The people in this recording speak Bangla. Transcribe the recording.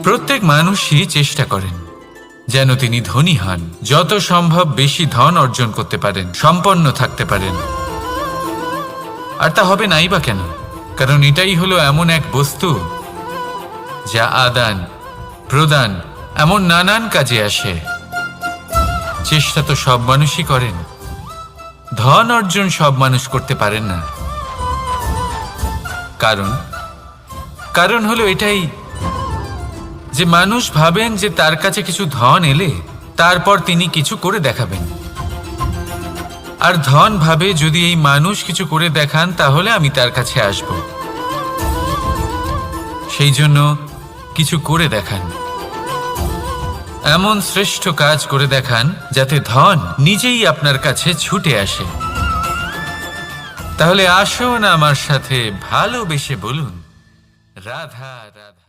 প্রত্যেক মানুষই চেষ্টা করেন যেন তিনি ধনী হন, যত সম্ভব বেশি ধন অর্জন করতে পারেন, সম্পন্ন থাকতে পারেন। আর তা হবে নাই বা কেন? কারণ এটাই হলো এমন এক বস্তু যা আদান প্রদান এমন নানান কাজে আসে। চেষ্টা তো সব মানুষই করেন, ধন অর্জন সব মানুষ করতে পারেন না। কারণ হলো এটাই যে মানুষ ভাবেন যে তার কাছে কিছু ধন এলে তারপর তিনি কিছু করে দেখাবেন, আর ধন ভাবে যদি এই মানুষ কিছু করে দেখান তাহলে আমি তার কাছে আসব। সেই জন্য কিছু করে দেখান, এমন শ্রেষ্ঠ কাজ করে দেখান যাতে ধন নিজেই আপনার কাছে ছুটে আসে। তাহলে আসুন আমার সাথে ভালোবেসে বলুন, রাধা রাধা।